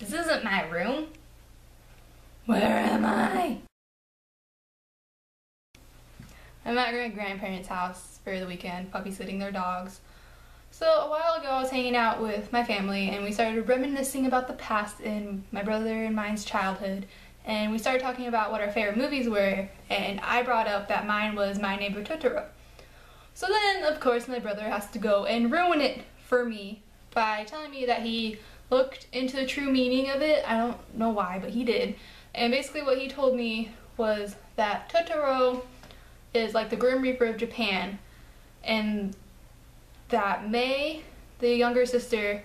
This isn't my room. Where am I? I'm at my grandparents' house for the weekend, puppy sitting their dogs. So a while ago I was hanging out with my family and we started reminiscing about the past in my brother and mine's childhood. And we started talking about what our favorite movies were, and I brought up that mine was My Neighbor Totoro. So then, of course, my brother has to go and ruin it for me by telling me that he looked into the true meaning of it. I don't know why, but he did. And basically what he told me was that Totoro is like the Grim Reaper of Japan, and that Mei, the younger sister,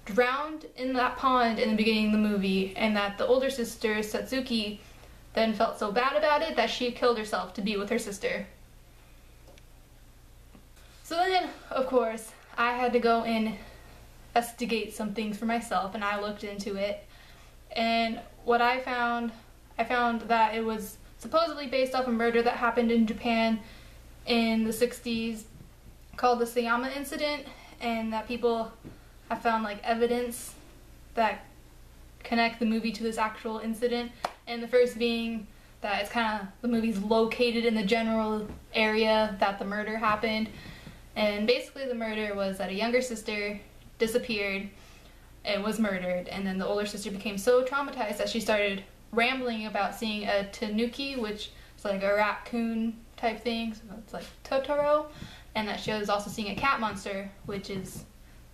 drowned in that pond in the beginning of the movie, and that the older sister, Satsuki, then felt so bad about it that she killed herself to be with her sister. So then, of course, I had to go and investigate some things for myself, and I looked into it. And what I found that it was supposedly based off a murder that happened in Japan in the 60s called the Sayama incident, and that people have found like evidence that connect the movie to this actual incident. And the first being that it's kind of, the movie's located in the general area that the murder happened. And basically the murder was that a younger sister disappeared and was murdered, and then the older sister became so traumatized that she started rambling about seeing a tanuki, which is like a raccoon type thing, so it's like Totoro, and that she was also seeing a cat monster, which is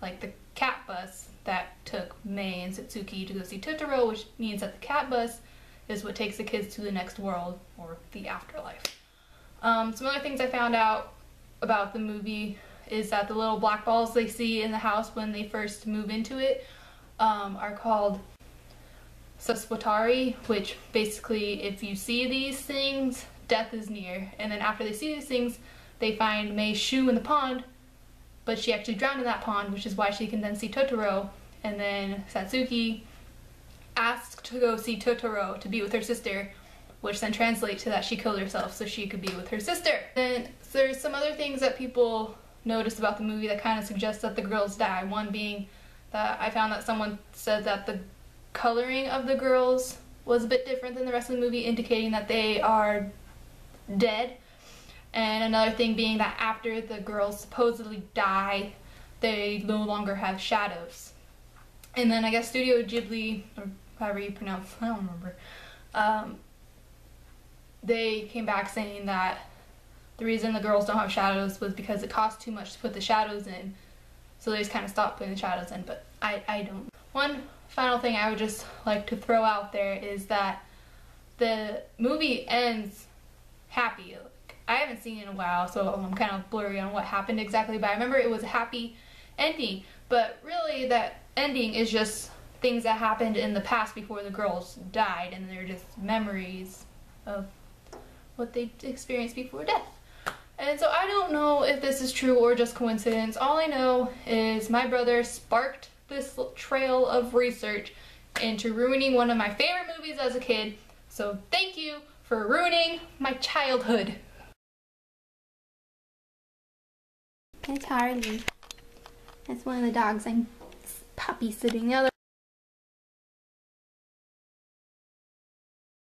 like the cat bus that took Mei and Satsuki to go see Totoro, which means that the cat bus is what takes the kids to the next world, or the afterlife. Some other things I found out about the movie is that the little black balls they see in the house when they first move into it are called Suswatari, which basically, if you see these things, death is near. And then after they see these things, they find Mei's shoe in the pond, but she actually drowned in that pond, which is why she can then see Totoro. And then Satsuki asked to go see Totoro to be with her sister, which then translates to that she killed herself so she could be with her sister. Then there's some other things that people noticed about the movie that kind of suggest that the girls die. One being that I found that someone said that the coloring of the girls was a bit different than the rest of the movie, indicating that they are dead. And another thing being that after the girls supposedly die, they no longer have shadows. And then I guess Studio Ghibli, or however you pronounce, I don't remember, they came back saying that the reason the girls don't have shadows was because it cost too much to put the shadows in, so they just kind of stopped putting the shadows in, but I don't. One final thing I would just like to throw out there is that the movie ends happy. Like, I haven't seen it in a while, so I'm kind of blurry on what happened exactly, but I remember it was a happy ending, but really that ending is just things that happened in the past before the girls died, and they're just memories of what they experienced before death. And so I don't know if this is true or just coincidence. All I know is my brother sparked this trail of research into ruining one of my favorite movies as a kid. So thank you for ruining my childhood. It's Harley. That's one of the dogs. I'm puppy sitting. The other